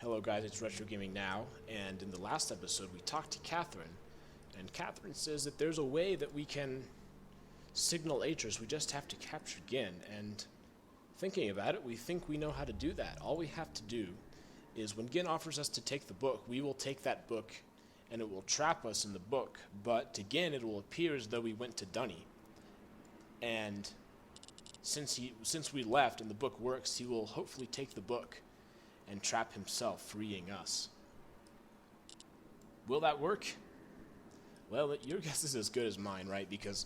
Hello guys, it's RetroGamingNow, and in the last episode we talked to Catherine, and Catherine says that there's a way that we can signal Atris, we just have to capture Gehn, and thinking about it, we think we know how to do that. All we have to do is when Gehn offers us to take the book, we will take that book and it will trap us in the book, but to Gehn it will appear as though we went to Dunny. And since we left and the book works, he will hopefully take the book and trap himself, freeing us. Will that work? Well, your guess is as good as mine, right? Because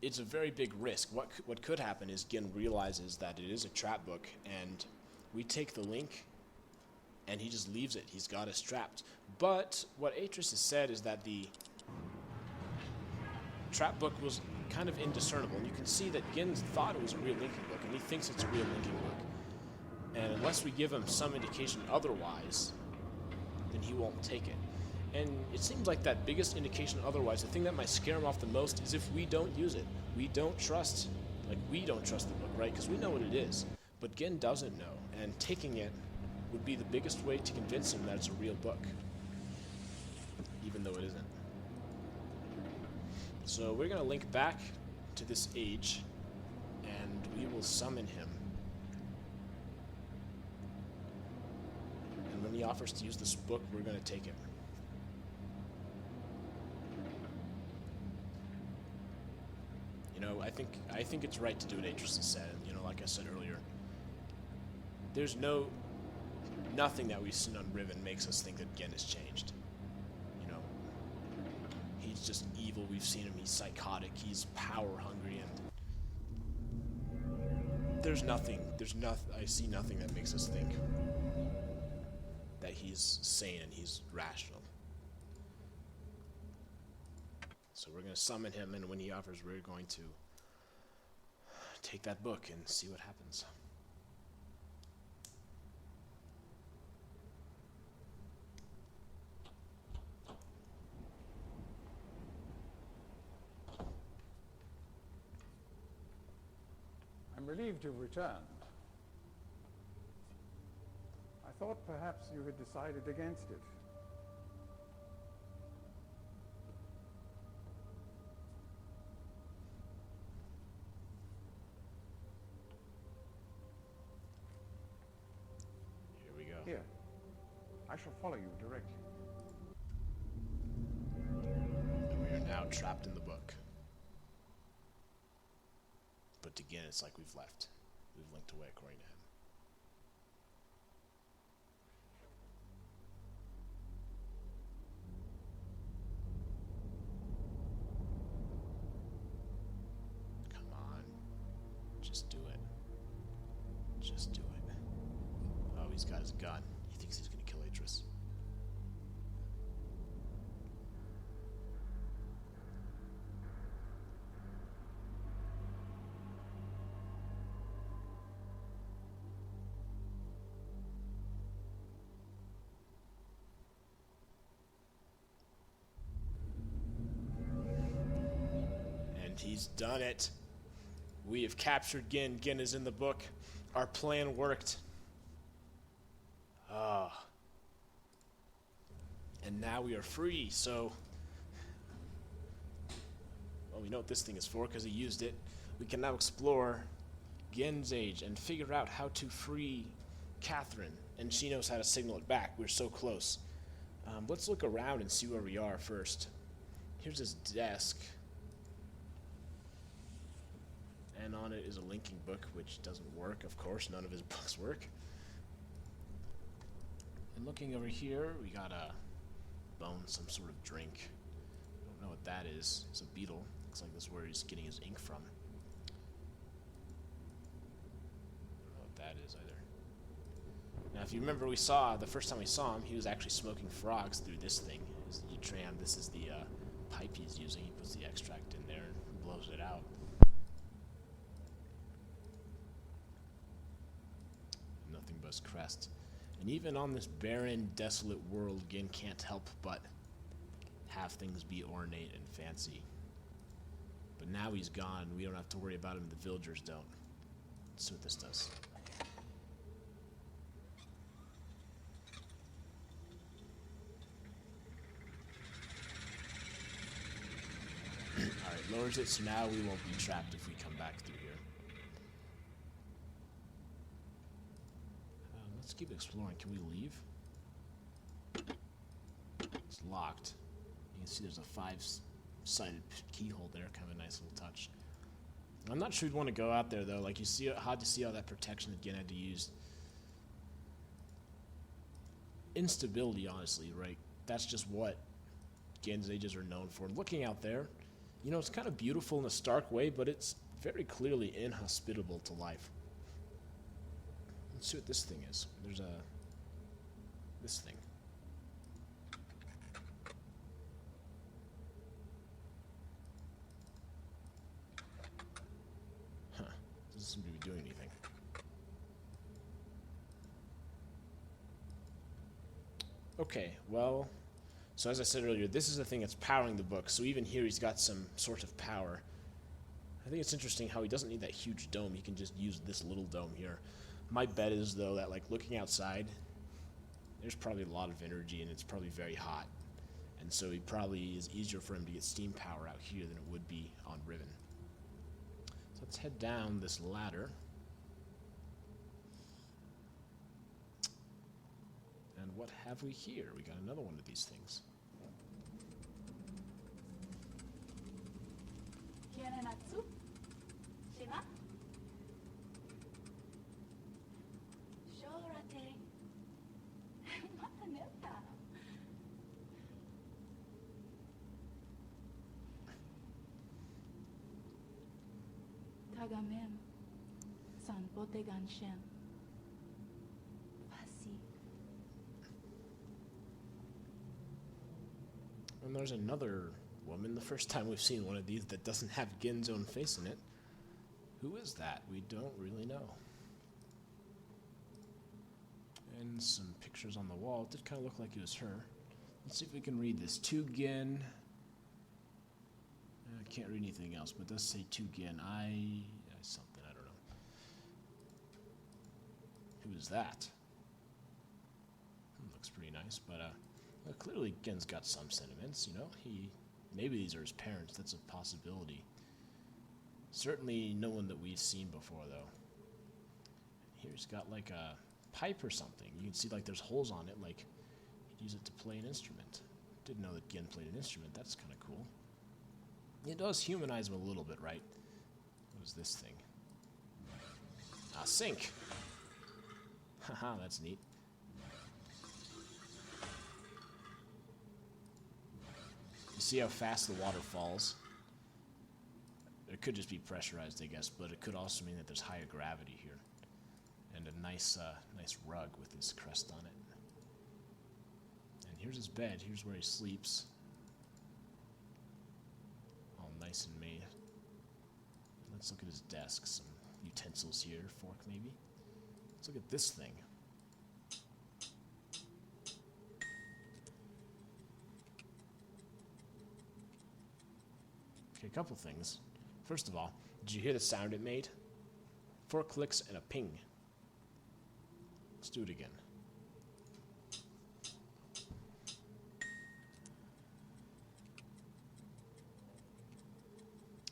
it's a very big risk. What could happen is Gehn realizes that it is a trap book, and we take the link, and he just leaves it. He's got us trapped. But what Atris has said is that the trap book was kind of indiscernible, and you can see that Gehn thought it was a real linking book, and he thinks it's a real linking book. And unless we give him some indication otherwise, then he won't take it. And it seems like that biggest indication otherwise, the thing that might scare him off the most is if we don't use it. We don't trust the book, right? Because we know what it is. But Gehn doesn't know, and taking it would be the biggest way to convince him that it's a real book, even though it isn't. So we're going to link back to this age, and we will summon him. And when he offers to use this book, we're going to take it. You know, I think it's right to do what Atris has said. You know, like I said earlier, there's nothing that we've seen on Riven makes us think that Gehn has changed. You know, he's just evil. We've seen him. He's psychotic. He's power hungry, and I see nothing that makes us think that he's sane and he's rational. So we're going to summon him, and when he offers, we're going to take that book and see what happens. I'm relieved you've returned. I thought perhaps you had decided against it. Here we go. Here, I shall follow you directly. And we are now trapped in the book. But again, it's like we've left. We've linked away according to him. Come on. Just do it. Just do it. Oh, he's got his gun. He thinks he's going to kill Atris. He's done it. We have captured Gehn. Gehn is in the book. Our plan worked. And now we are free, so... Well, we know what this thing is for because he used it. We can now explore Gehn's age and figure out how to free Catherine. And she knows how to signal it back. We're so close. Let's look around and see where we are first. Here's his desk. And on it is a linking book, which doesn't work, of course. None of his books work. And looking over here, we got a bone, some sort of drink. I don't know what that is. It's a beetle. Looks like this is where he's getting his ink from. I don't know what that is either. Now, if you remember, the first time we saw him, he was actually smoking frogs through this thing. This is the pipe he's using. He puts the extract in there and blows it out. Nothing but his crest. And even on this barren, desolate world, Gehn can't help but have things be ornate and fancy. But now he's gone, we don't have to worry about him, the villagers don't. Let's see what this does. Lowers it, so now we won't be trapped if we come back through here. Let's keep exploring. Can we leave? It's locked. You can see there's a 5-sided keyhole there. Kind of a nice little touch. I'm not sure we'd want to go out there, though. Like, you see, hard to see all that protection that Gehn had to use. Instability, honestly, right? That's just what Gehn's ages are known for. Looking out there, you know, it's kind of beautiful in a stark way, but it's very clearly inhospitable to life. Let's see what this thing is. There's this thing. Huh. Doesn't seem to be doing anything. Okay, well, so as I said earlier, this is the thing that's powering the book. So even here, he's got some sort of power. I think it's interesting how he doesn't need that huge dome. He can just use this little dome here. My bet is, though, that, like, looking outside, there's probably a lot of energy, and it's probably very hot. And so it probably is easier for him to get steam power out here than it would be on Riven. So let's head down this ladder. And what have we here? We got another one of these things. Tagamem, san pote ganshem. Fasi. And there's another woman, the first time we've seen one of these that doesn't have Gehn's own face in it. Who is that? We don't really know. And some pictures on the wall. It did kind of look like it was her. Let's see if we can read this. To Gehn. I can't read anything else, but it does say to Gehn. Something, I don't know. Who is that? Looks pretty nice, but well, clearly Gehn's got some sentiments, you know. Maybe these are his parents. That's a possibility. Certainly no one that we've seen before, though. Here's got like a pipe or something. You can see like there's holes on it, like he'd use it to play an instrument. Didn't know that Gehn played an instrument. That's kind of cool. It does humanize him a little bit, right? What is this thing? Ah, sink! Haha, that's neat. You see how fast the water falls? It could just be pressurized, I guess, but it could also mean that there's higher gravity here. And a nice rug with his crest on it. And here's his bed. Here's where he sleeps. All nice and made. Let's look at his desk. Some utensils here. Fork, maybe. Let's look at this thing. Okay, a couple things. First of all, did you hear the sound it made? 4 clicks and a ping. Let's do it again.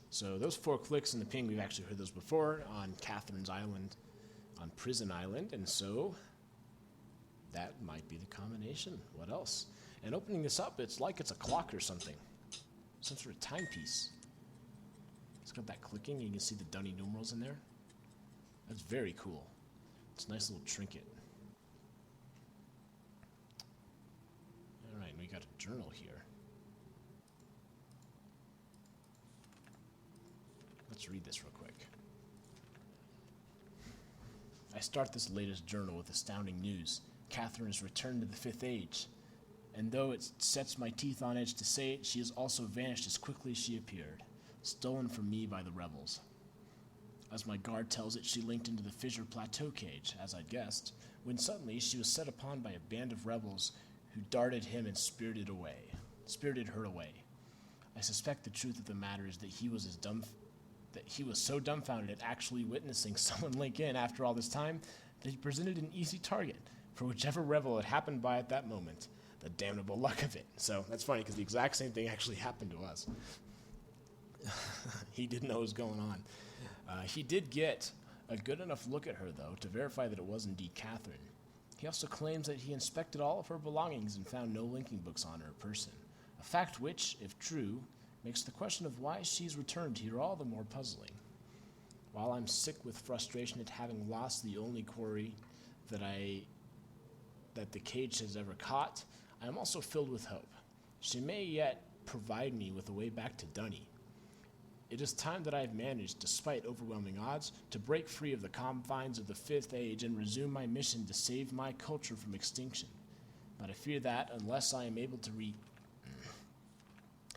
So those 4 clicks and the ping, we've actually heard those before on Catherine's Island, on Prison Island, and so that might be the combination. What else? And opening this up, it's like it's a clock or something. Some sort of timepiece. It's got that clicking, you can see the dunny numerals in there. That's very cool. It's a nice little trinket. Alright, we got a journal here. Let's read this real quick. I start this latest journal with astounding news. Catherine has returned to the 5th Age. And though it sets my teeth on edge to say it, she has also vanished as quickly as she appeared, stolen from me by the rebels. As my guard tells it, she linked into the Fissure Plateau cage, as I'd guessed, when suddenly she was set upon by a band of rebels who darted him and spirited her away. I suspect the truth of the matter is that he was so dumbfounded at actually witnessing someone link in after all this time that he presented an easy target for whichever rebel had happened by at that moment. The damnable luck of it. So that's funny because the exact same thing actually happened to us. He didn't know what was going on. He did get a good enough look at her, though, to verify that it was indeed Catherine. He also claims that he inspected all of her belongings and found no linking books on her person, a fact which, if true, makes the question of why she's returned here all the more puzzling. While I'm sick with frustration at having lost the only quarry that the cage has ever caught, I am also filled with hope. She may yet provide me with a way back to Dunny. It is time that I have managed, despite overwhelming odds, to break free of the confines of the Fifth Age and resume my mission to save my culture from extinction. But I fear that, unless I am able to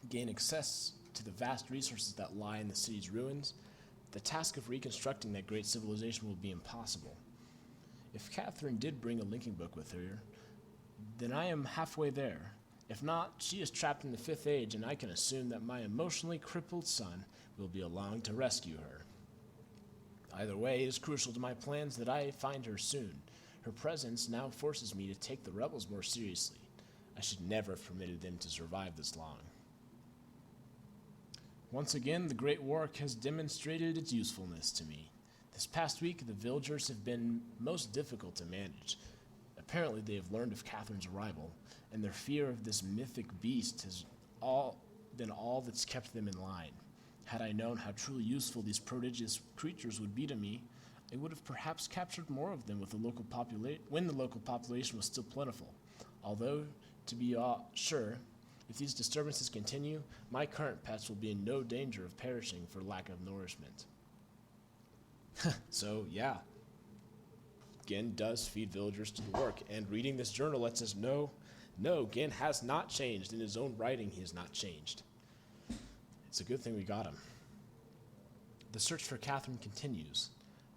gain access to the vast resources that lie in the city's ruins, the task of reconstructing that great civilization will be impossible. If Catherine did bring a linking book with her, then I am halfway there. If not, she is trapped in the Fifth Age, and I can assume that my emotionally crippled son will be along to rescue her. Either way, it is crucial to my plans that I find her soon. Her presence now forces me to take the rebels more seriously. I should never have permitted them to survive this long. Once again, the Great War has demonstrated its usefulness to me. This past week, the villagers have been most difficult to manage. Apparently, they have learned of Catherine's arrival, and their fear of this mythic beast has been all that's kept them in line. Had I known how truly useful these prodigious creatures would be to me, I would have perhaps captured more of them when the local population was still plentiful. Although, to be sure, if these disturbances continue, my current pets will be in no danger of perishing for lack of nourishment. So, yeah. Gehn does feed villagers to the work, and reading this journal lets us know, no, Gehn has not changed. In his own writing, he has not changed. It's a good thing we got him. The search for Catherine continues.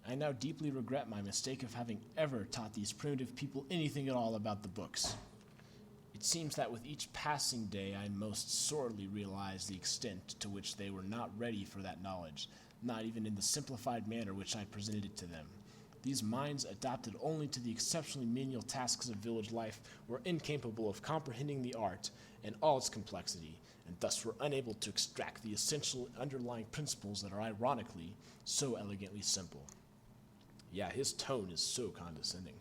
I now deeply regret my mistake of having ever taught these primitive people anything at all about the books. It seems that with each passing day, I most sorely realize the extent to which they were not ready for that knowledge, not even in the simplified manner which I presented it to them. These minds, adapted only to the exceptionally menial tasks of village life, were incapable of comprehending the art and all its complexity, and thus were unable to extract the essential underlying principles that are ironically so elegantly simple. Yeah, his tone is so condescending.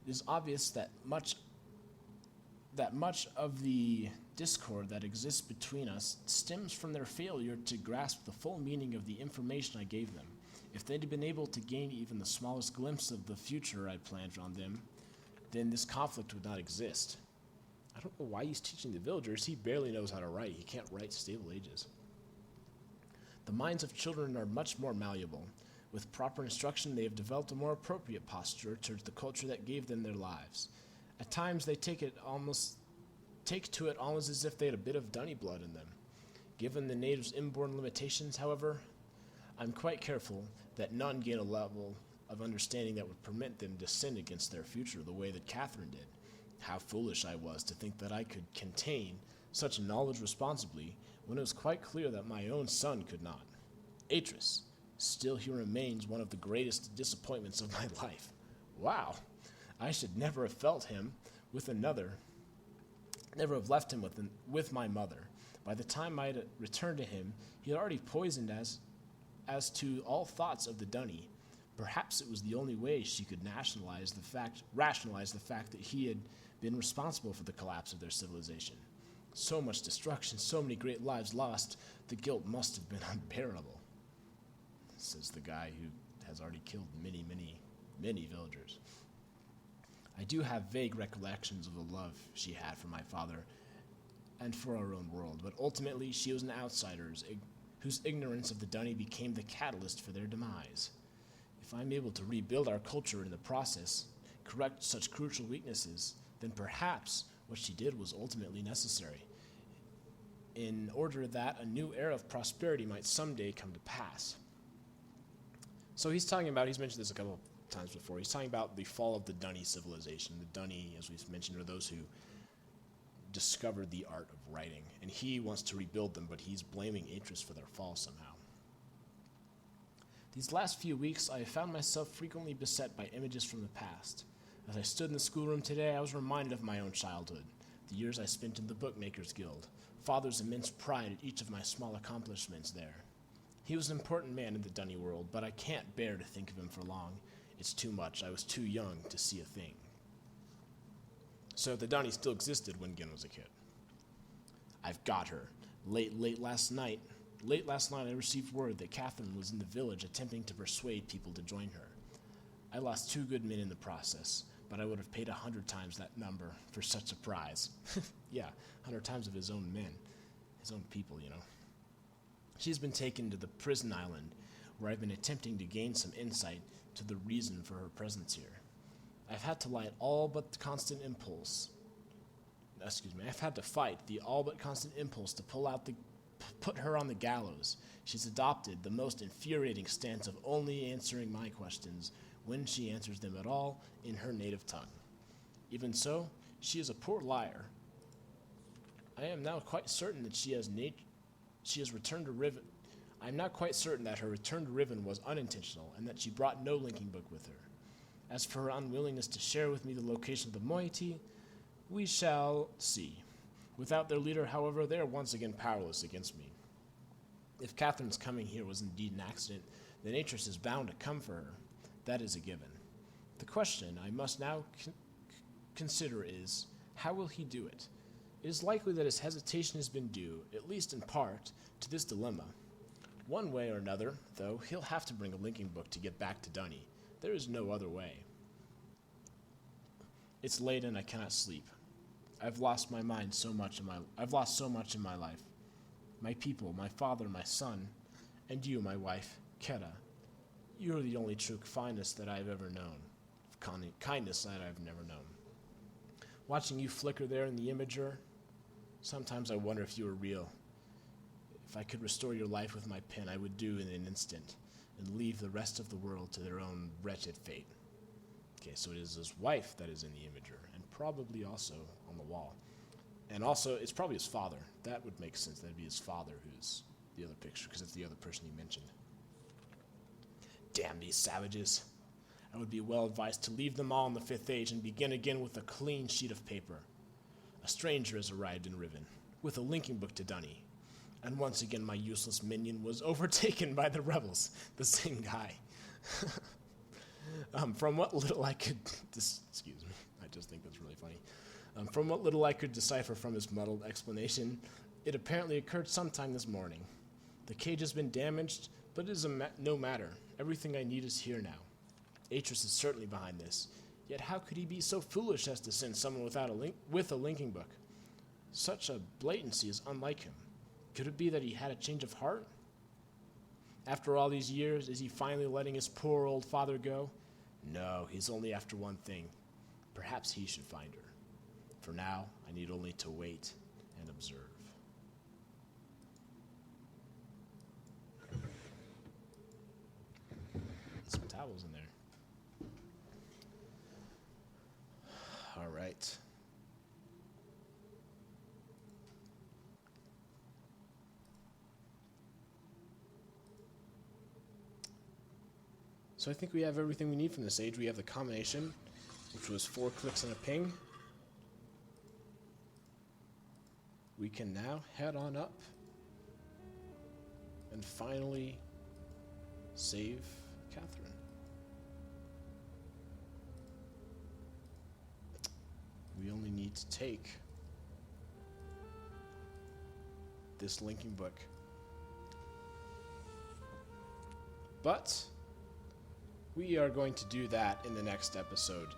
It is obvious that much of the discord that exists between us stems from their failure to grasp the full meaning of the information I gave them. If they'd been able to gain even the smallest glimpse of the future I planned on them, then this conflict would not exist. I don't know why he's teaching the villagers. He barely knows how to write. He can't write stable ages. The minds of children are much more malleable. With proper instruction, they have developed a more appropriate posture towards the culture that gave them their lives. At times, they take to it almost as if they had a bit of Dunny blood in them. Given the natives' inborn limitations, however, I'm quite careful that none gain a level of understanding that would permit them to sin against their future the way that Catherine did. How foolish I was to think that I could contain such knowledge responsibly when it was quite clear that my own son could not. Atris, still he remains one of the greatest disappointments of my life. Wow, I should never have left him with my mother. By the time I had returned to him, he had already poisoned as to all thoughts of the Dunny. Perhaps it was the only way she could rationalize the fact that he had been responsible for the collapse of their civilization. So much destruction, so many great lives lost, the guilt must have been unbearable, says the guy who has already killed many, many, many villagers. I do have vague recollections of the love she had for my father and for our own world, but ultimately she was an outsider whose ignorance of the Dunny became the catalyst for their demise. If I'm able to rebuild our culture in the process, correct such crucial weaknesses, then perhaps what she did was ultimately necessary, in order that a new era of prosperity might someday come to pass. So he's mentioned this a couple of times before, he's talking about the fall of the Dunny civilization. The Dunny, as we've mentioned, are those who discovered the art of writing, and he wants to rebuild them, but he's blaming Atris for their fall somehow. These last few weeks, I have found myself frequently beset by images from the past. As I stood in the schoolroom today, I was reminded of my own childhood. the years I spent in the Bookmakers Guild, Father's immense pride at each of my small accomplishments there. He was an important man in the Dunny world, but I can't bear to think of him for long. It's too much. I was too young to see a thing. So the Dunny still existed when Gehn was a kid. I've got her. Late last night I received word that Catherine was in the village attempting to persuade people to join her. I lost 2 good men in the process, but I would have paid 100 times that number for such a prize. Yeah, 100 times of his own men. His own people, you know. She's been taken to the prison island, where I've been attempting to gain some insight to the reason for her presence here. I've had to fight the all but constant impulse to put her on the gallows. She's adopted the most infuriating stance of only answering my questions, when she answers them at all, in her native tongue. Even so, she is a poor liar. I am now quite certain that she has returned to Riven. I am not quite certain that her return to Riven was unintentional, and that she brought no linking book with her. As for her unwillingness to share with me the location of the moiety, we shall see. Without their leader, however, they are once again powerless against me. If Catherine's coming here was indeed an accident, then Atreus is bound to come for her. That is a given. The question I must now consider is, how will he do it? It is likely that his hesitation has been due, at least in part, to this dilemma. One way or another, though, he'll have to bring a linking book to get back to Dunny. There is no other way. It's late and I cannot sleep. I've lost so much in my life. My people, my father, my son, and you, my wife, Keta. You are the only true kindness that I've ever known. Kindness that I've never known. Watching you flicker there in the imager, sometimes I wonder if you were real. If I could restore your life with my pen, I would do in an instant, and leave the rest of the world to their own wretched fate. Okay, so it is his wife that is in the imager, and probably also on the wall. And also, it's probably his father. That would make sense. That'd be his father who's the other picture, because it's the other person he mentioned. Damn these savages. I would be well advised to leave them all in the 5th age and begin again with a clean sheet of paper. A stranger has arrived in Riven, with a linking book to Dunny. And once again my useless minion was overtaken by the rebels. The same guy. From what little I could... excuse me, I just think that's really funny. From what little I could decipher from his muddled explanation, it apparently occurred sometime this morning. The cage has been damaged, but it is no matter. Everything I need is here now. Atreus is certainly behind this. Yet how could he be so foolish as to send someone with a linking book? Such a blatancy is unlike him. Could it be that he had a change of heart? After all these years, is he finally letting his poor old father go? No, he's only after one thing. Perhaps he should find her. For now, I need only to wait and observe. Some towels in there. All right. So I think we have everything we need from this age. We have the combination, which was 4 clicks and a ping. We can now head on up and finally save Catherine. We only need to take this linking book. But we are going to do that in the next episode.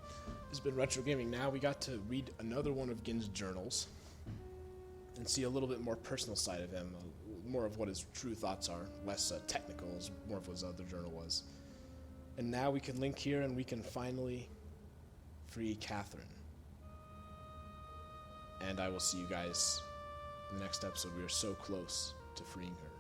This has been Retro Gaming Now. We got to read another one of Gehn's journals and see a little bit more personal side of him, more of what his true thoughts are, less technical, as more of what his other journal was. And now we can link here and we can finally free Catherine. And I will see you guys in the next episode. We are so close to freeing her.